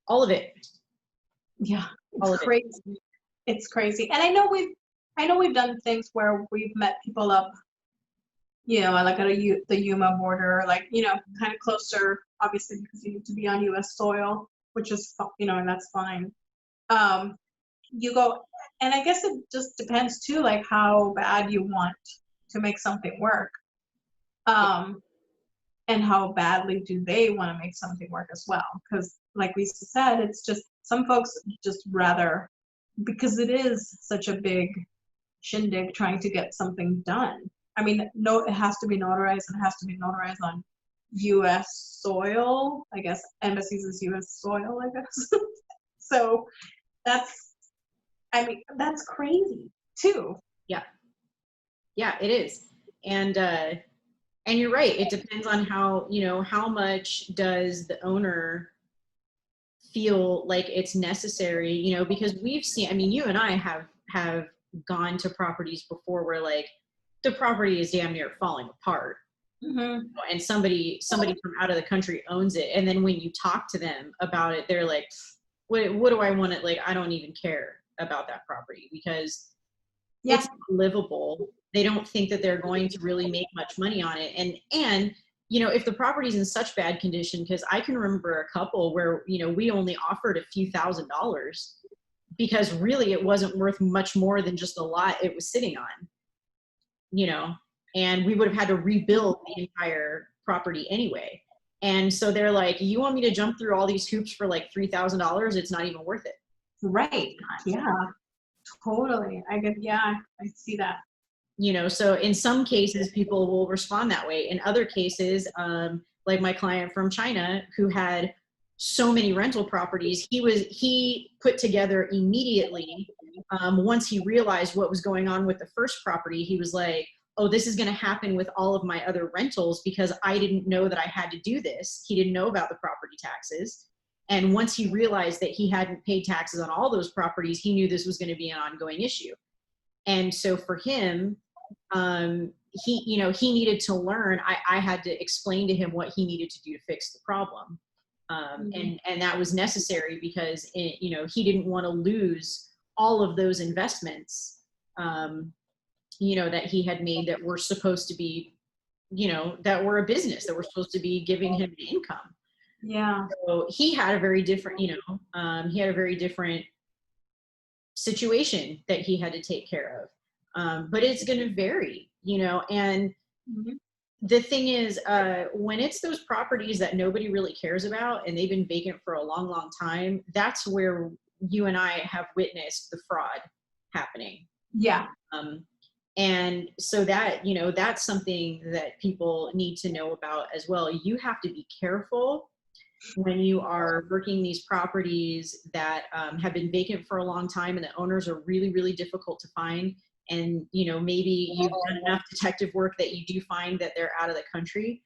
all of it. Yeah, it's crazy. It's crazy. And I know we've done things where we've met people up, you know, like at the Yuma border, like, you know, kind of closer, obviously, because you need to be on U.S. soil, which is, you know, and that's fine. You go, and I guess it just depends too, like how bad you want to make something work. And how badly do they want to make something work as well? Because like we said, it's just some folks just rather, because it is such a big shindig trying to get something done. I mean, no, it has to be notarized and it has to be notarized on US soil. I guess embassies is US soil, I guess. So that's, I mean, that's crazy too. Yeah. Yeah, it is. And you're right. It depends on how, how much does the owner feel like it's necessary, because we've seen, I mean, you and I have gone to properties before where like the property is damn near falling apart. Mm-hmm. And somebody from out of the country owns it. And then when you talk to them about it, they're like, what do I want to, like, I don't even care about that property because it's livable. They don't think that they're going to really make much money on it. And if the property's in such bad condition, because I can remember a couple where, we only offered a few $1,000s because really it wasn't worth much more than just the lot it was sitting on, and we would have had to rebuild the entire property anyway. And so they're like, you want me to jump through all these hoops for like $3,000? It's not even worth it. Right. Yeah. Totally. I see that. So in some cases, people will respond that way. In other cases, like my client from China who had so many rental properties, he put together immediately. Once he realized what was going on with the first property, he was like, oh, this is going to happen with all of my other rentals because I didn't know that I had to do this. He didn't know about the property taxes. And once he realized that he hadn't paid taxes on all those properties, he knew this was going to be an ongoing issue. And so for him, he needed to learn. I had to explain to him what he needed to do to fix the problem. And that was necessary because he didn't want to lose all of those investments, that he had made that were supposed to be, that were a business that were supposed to be giving him an income. Yeah. So he had a very different, situation that he had to take care of. But it's going to vary, and the thing is, when it's those properties that nobody really cares about and they've been vacant for a long, long time, that's where you and I have witnessed the fraud happening. Yeah. And so that, that's something that people need to know about as well. You have to be careful when you are working these properties that have been vacant for a long time and the owners are really, really difficult to find. And, maybe you've done enough detective work that you do find that they're out of the country,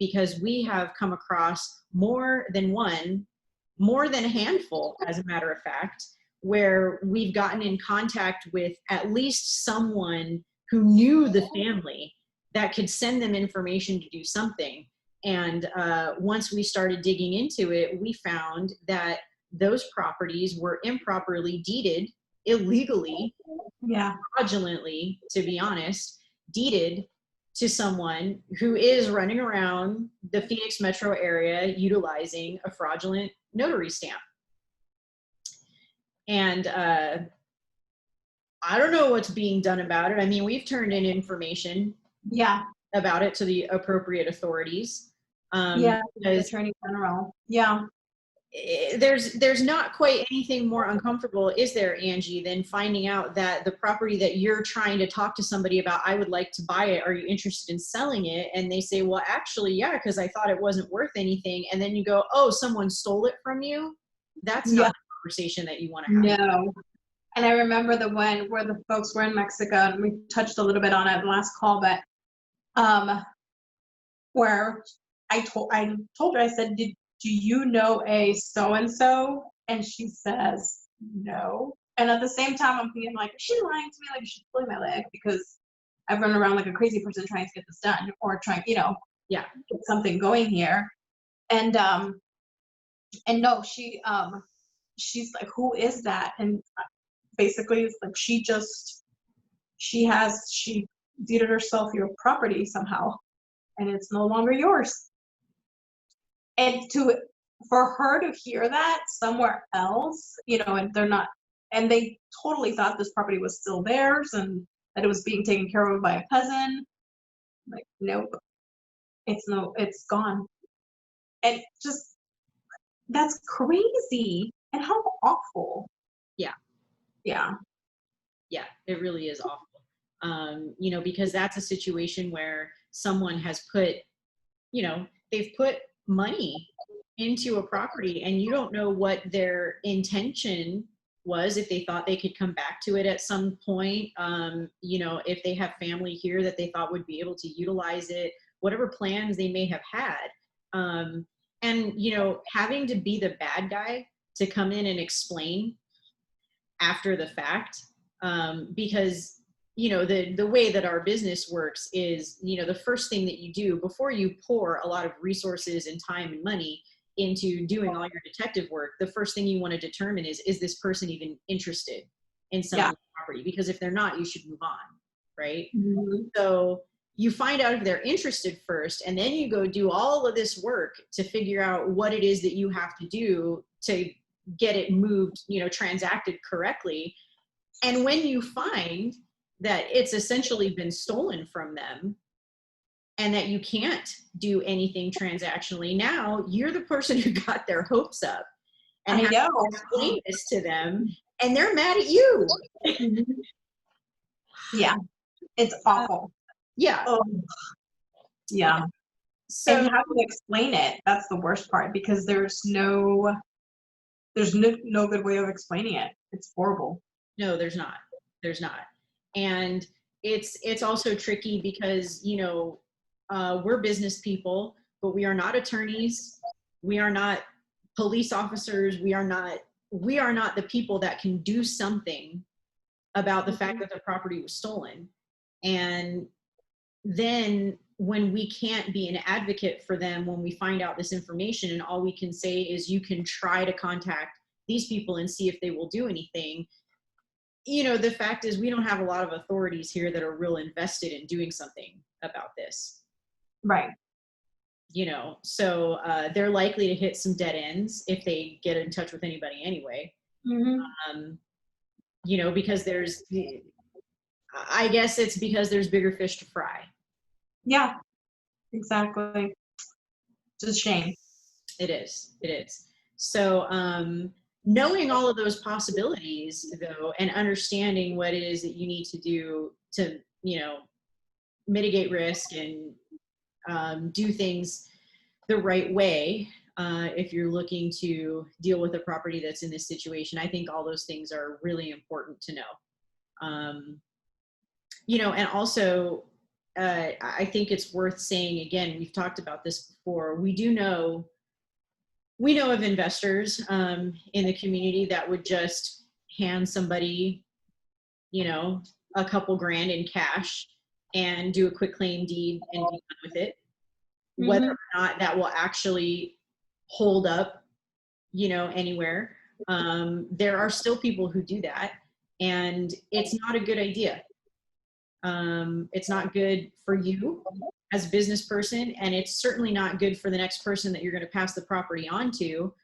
because we have come across more than a handful, as a matter of fact, where we've gotten in contact with at least someone who knew the family that could send them information to do something. And once we started digging into it, we found that those properties were improperly deeded, illegally, fraudulently, to be honest, deeded to someone who is running around the Phoenix metro area utilizing a fraudulent notary stamp. And I don't know what's being done about it. I mean, we've turned in information about it to the appropriate authorities. The Attorney General. Yeah. There's not quite anything more uncomfortable, is there, Angie, than finding out that the property that you're trying to talk to somebody about, I would like to buy it. Are you interested in selling it? And they say, well, actually, yeah, because I thought it wasn't worth anything. And then you go, oh, someone stole it from you. That's not the conversation that you want to have. No. And I remember where the folks were in Mexico, and we touched a little bit on it in the last call, but where I told her, I said, do you know a so-and-so? And she says, no. And at the same time, I'm thinking, like, is she lying to me? Like, she's pulling my leg because I've run around like a crazy person trying to get this done or trying, get something going here. And no, she's like, who is that? And basically it's like, she deeded herself your property somehow and it's no longer yours. And for her to hear that somewhere else, and they totally thought this property was still theirs and that it was being taken care of by a cousin. Like, nope, it's gone. And just, that's crazy. And how awful. Yeah. Yeah. Yeah, it really is awful. You know, because that's a situation where someone has put, you know, they've put money into a property and you don't know what their intention was, if they thought they could come back to it at some point, you know, if they have family here that they thought would be able to utilize it, whatever plans they may have had. And, you know, having to be the bad guy to come in and explain after the fact, because you know the way that our business works is, you know, the first thing that you do before you pour a lot of resources and time and money into doing all your detective work, the first thing you want to determine is this person even interested in selling Yeah. the property? Because if they're not, you should move on, right? Mhm. So you find out if they're interested first, and then you go do all of this work to figure out what it is that you have to do to get it moved, you know, transacted correctly. And when you find that it's essentially been stolen from them and that you can't do anything transactionally, now you're the person who got their hopes up and I have know. to explain this to them, and they're mad at you. Mhm. Yeah, it's Uh, awful. yeah. Oh, yeah. And So how do you explain it? That's the worst part, because there's no good way of explaining it. It's horrible. no, there's not. There's not. And it's also tricky because, you know, we're business people, but we are not attorneys. We are not police officers. We are not the people that can do something about the fact that the property was stolen. And then when we can't be an advocate for them when we find out this information, and all we can say is you can try to contact these people and see if they will do anything, you know, the fact is we don't have a lot of authorities here that are real invested in doing something about this, Right. you know. So they're likely to hit some dead ends if they get in touch with anybody anyway. Hmm. um, you know, because I guess it's because there's bigger fish to fry. Yeah, exactly. It's a shame. It is so knowing all of those possibilities though, and understanding what it is that you need to do to, you know, mitigate risk and do things the right way, if you're looking to deal with a property that's in this situation, I think all those things are really important to know. You know, and also I think it's worth saying again, we've talked about this before, we know of investors in the community that would just hand somebody, you know, a couple grand in cash and do a quick claim deed and be done with it. Whether Hmm. or not that will actually hold up, you know, anywhere, there are still people who do that, and it's not a good idea. It's not good for you as a business person, and it's certainly not good for the next person that you're going to pass the property on to,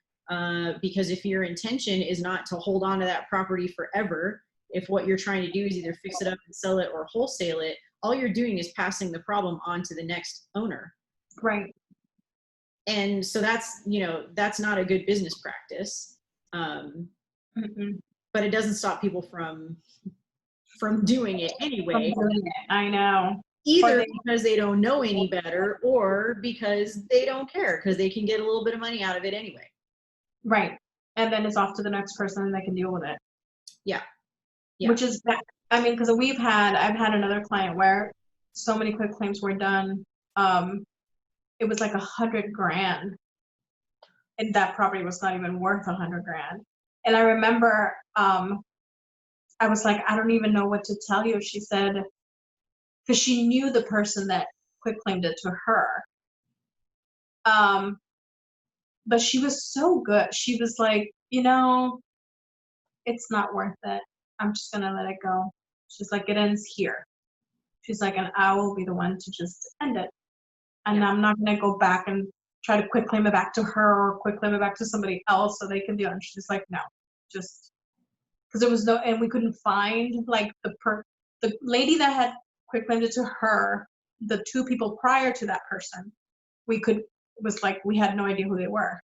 because if your intention is not to hold on to that property forever, if what you're trying to do is either fix it up and sell it or wholesale it, all you're doing is passing the problem on to the next owner. Right. And so that's, you know, that's not a good business practice. um, Mm-mm. but it doesn't stop people from doing it From anyway, doing it. I know. Or either they, because they don't know any better or because they don't care because they can get a little bit of money out of it anyway. right. And then it's off to the next person and they can deal with it. Yeah. Yeah. Which is that, I mean, because I've had another client where so many quick claims were done. It was like 100 grand, and that property was not even worth 100 grand. And I remember, I was like, I don't even know what to tell you. She said, because she knew the person that quick claimed it to her. Um, but she was so good. She was like, it's not worth it. I'm just gonna let it go. She's like, it ends here. She's like, and I will be the one to just end it. And Yeah. I'm not gonna go back and try to quick claim it back to her or quick claim it back to somebody else so they can do it. And she's like, no, just because there was no, and we couldn't find like the lady that had quick claimed it to her the two people prior to that person, we had no idea who they were.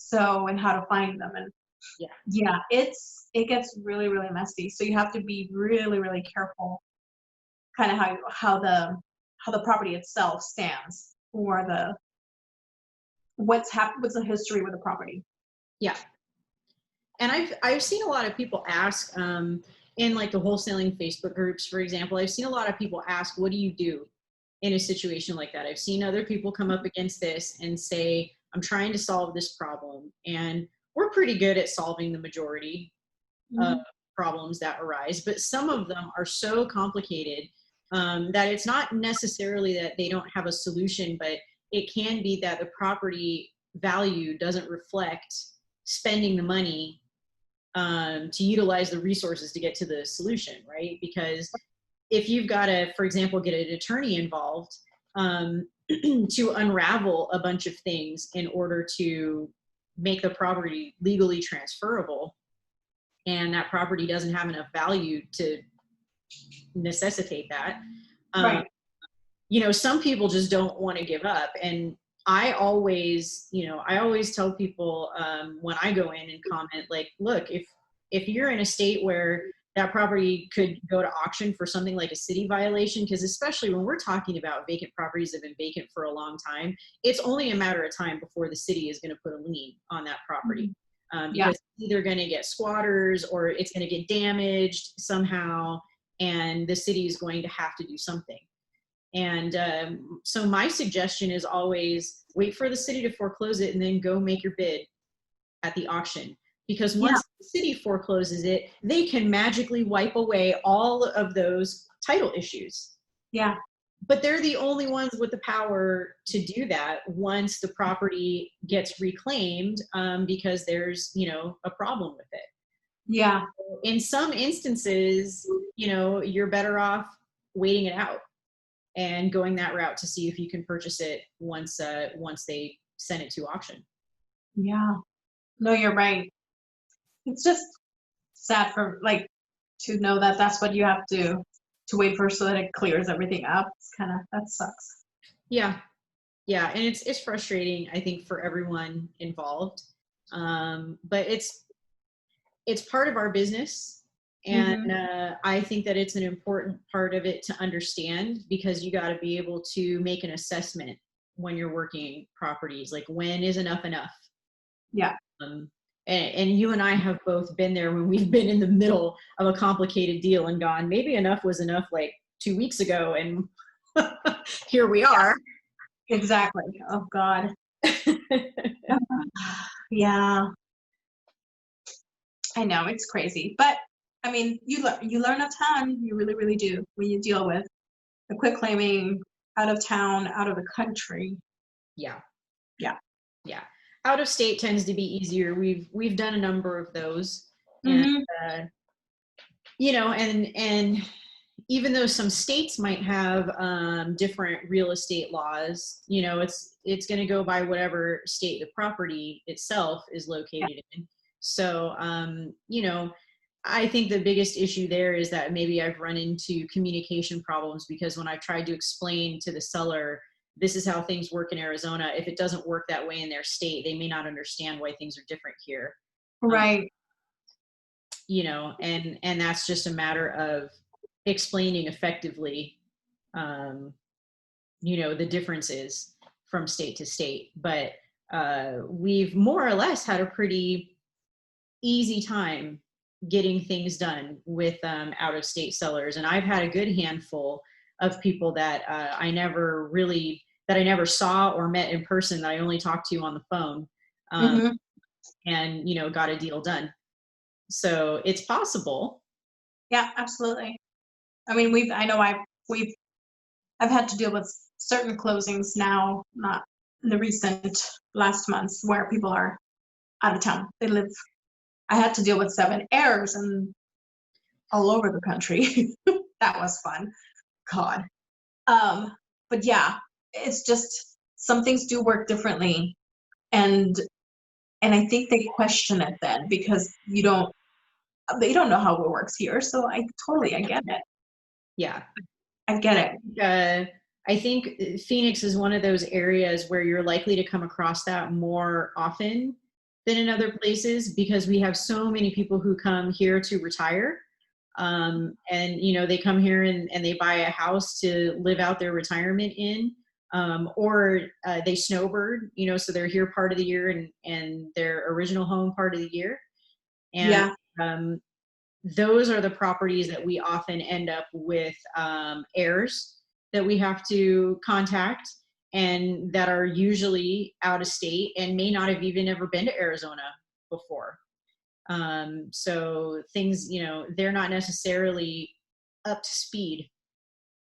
So, and how to find them. And yeah, it gets really, really messy. So you have to be really, really careful kind of how the property itself stands, or what's the history with the property. Yeah. And I've seen a lot of people ask, in like the wholesaling Facebook groups, for example, I've seen a lot of people ask, what do you do in a situation like that? I've seen other people come up against this and say, I'm trying to solve this problem. And we're pretty good at solving the majority of problems that arise, but some of them are so complicated that it's not necessarily that they don't have a solution, but it can be that the property value doesn't reflect spending the money to utilize the resources to get to the solution, right? Because if you've got to, for example, get an attorney involved to unravel a bunch of things in order to make the property legally transferable, and that property doesn't have enough value to necessitate that, Right. you know, some people just don't want to give up. And I always tell people when I go in and comment, like, look, if you're in a state where that property could go to auction for something like a city violation, because especially when we're talking about vacant properties that have been vacant for a long time, it's only a matter of time before the city is going to put a lien on that property. Because it's either going to get squatters or it's going to get damaged somehow, and the city is going to have to do something. And so my suggestion is always wait for the city to foreclose it and then go make your bid at the auction. Because once the city forecloses it, they can magically wipe away all of those title issues. Yeah. But they're the only ones with the power to do that once the property gets reclaimed, because there's, you know, a problem with it. Yeah. In some instances, you know, you're better off waiting it out and going that route to see if you can purchase it once they send it to auction. Yeah. No, you're right. It's just sad to know that that's what you have to wait for, so that it clears everything up. It's that sucks. Yeah. And it's frustrating, I think, for everyone involved. But it's part of our business. And I think that it's an important part of it to understand, because you got to be able to make an assessment when you're working properties, like when is enough enough? Yeah. And you and I have both been there when we've been in the middle of a complicated deal and gone, maybe enough was enough like 2 weeks ago, and here we are. Exactly. Oh God. Yeah. I know, it's crazy, but I mean, you learn a ton. You really, really do, when you deal with the quitclaiming out of town, out of the country. Yeah. Yeah. Out of state tends to be easier. We've done a number of those, and you know, and even though some states might have different real estate laws, you know, it's going to go by whatever state the property itself is located in. So, you know, I think the biggest issue there is that maybe I've run into communication problems, because when I've tried to explain to the seller, this is how things work in Arizona, if it doesn't work that way in their state, they may not understand why things are different here. Right. You know, and that's just a matter of explaining effectively, you know, the differences from state to state. But we've more or less had a pretty easy time getting things done with out of state sellers. And I've had a good handful of people that I never saw or met in person, that I only talked to on the phone, and, you know, got a deal done. So it's possible. Yeah, absolutely. I mean, I've had to deal with certain closings now, not in the recent last months, where people are out of town. I had to deal with 7 heirs and all over the country. That was fun. God. But yeah, it's just, some things do work differently, and I think they question it then, because they don't know how it works here. So I get it. Yeah. I get it. I think Phoenix is one of those areas where you're likely to come across that more often than in other places, because we have so many people who come here to retire. And, you know, they come here and they buy a house to live out their retirement in, or they snowbird, you know, so they're here part of the year and their original home part of the year. And Yeah. those are the properties that we often end up with heirs that we have to contact, and that are usually out of state and may not have even ever been to Arizona before. So things, you know, they're not necessarily up to speed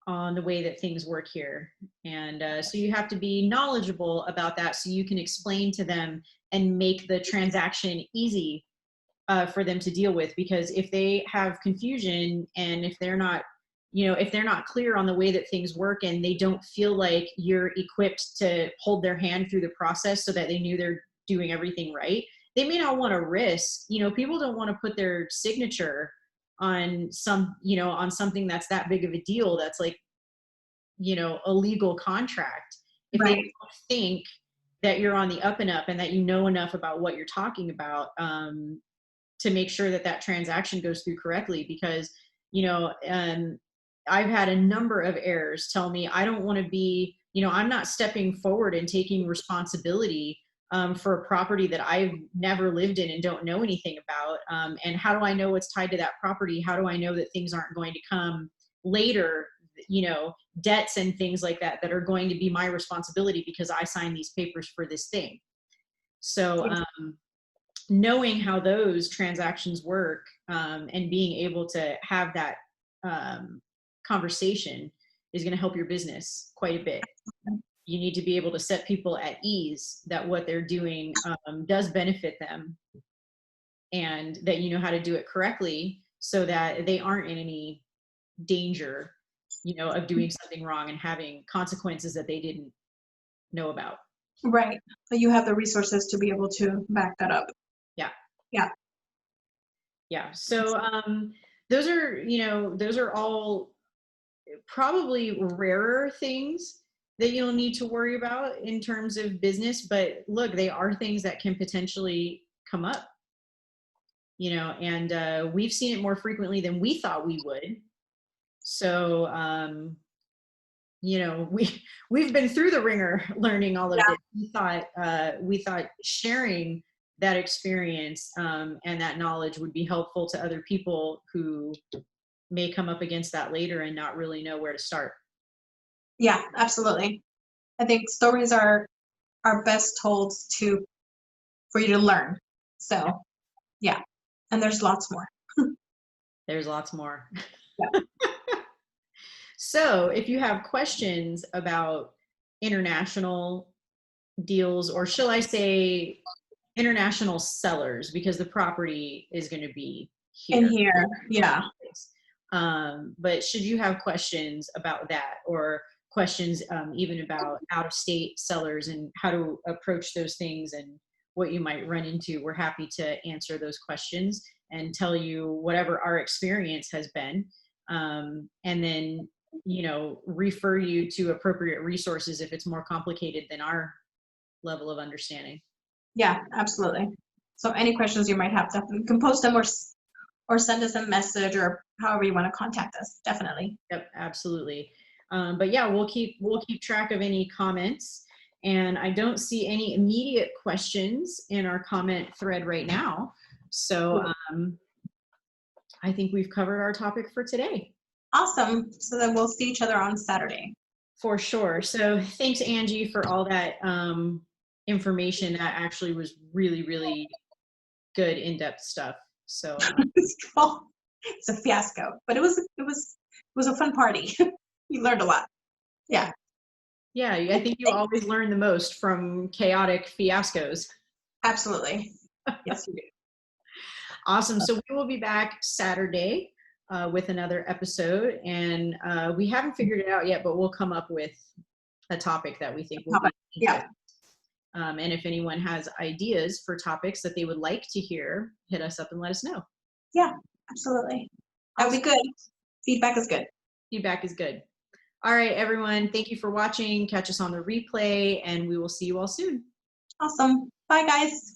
on the way that things work here. And so you have to be knowledgeable about that so you can explain to them and make the transaction easy for them to deal with. Because if they have confusion, and if they're not, you know, if they're not clear on the way that things work, and they don't feel like you're equipped to hold their hand through the process so that they knew they're doing everything right, they may not want to risk, you know, people don't want to put their signature on some, you know, on something that's that big of a deal, that's like, you know, a legal contract, if they Right. don't think that you're on the up and up and that you know enough about what you're talking about to make sure that that transaction goes through correctly. Because, you know, I've had a number of heirs tell me, I don't want to be, you know, I'm not stepping forward and taking responsibility for a property that I've never lived in and don't know anything about. And how do I know what's tied to that property? How do I know that things aren't going to come later, you know, debts and things like that, that are going to be my responsibility because I signed these papers for this thing. So knowing how those transactions work and being able to have that conversation is going to help your business quite a bit. You need to be able to set people at ease that what they're doing does benefit them, and that you know how to do it correctly so that they aren't in any danger, you know, of doing something wrong and having consequences that they didn't know about. Right. So you have the resources to be able to back that up. Yeah. Yeah. Yeah. So those are, you know, those are all probably rarer things that you'll need to worry about in terms of business. But look, they are things that can potentially come up, you know, and we've seen it more frequently than we thought we would. So, you know, we've been through the ringer learning all of Yeah. this. We thought sharing that experience and that knowledge would be helpful to other people who may come up against that later and not really know where to start. Yeah, absolutely. I think stories are best told for you to learn. So yeah. And there's lots more. There's lots more. Yeah. So if you have questions about international deals, or shall I say international sellers, because the property is going to be In here. here. Yeah. But should you have questions about that, or questions even about out of state sellers and how to approach those things and what you might run into, we're happy to answer those questions and tell you whatever our experience has been. And then, you know, refer you to appropriate resources if it's more complicated than our level of understanding. Yeah, absolutely. So any questions you might have, definitely you can post them or send us a message, or however you want to contact us. Definitely. Yep, absolutely. But yeah, we'll keep track of any comments, and I don't see any immediate questions in our comment thread right now. So I think we've covered our topic for today. Awesome. So then we'll see each other on Saturday. For sure. So thanks, Angie, for all that information. That actually was really, really good, in-depth stuff. So it's a fiasco, but it was a fun party. You learned a lot. Yeah. Yeah, I think you always learn the most from chaotic fiascos. Absolutely. Yes, you do. Awesome. So we will be back Saturday with another episode, and we haven't figured it out yet, but we'll come up with a topic that we think will be yeah. And if anyone has ideas for topics that they would like to hear, hit us up and let us know. Yeah, absolutely. That would be good. Feedback is good. Feedback is good. All right, everyone. Thank you for watching. Catch us on the replay, and we will see you all soon. Awesome. Bye, guys.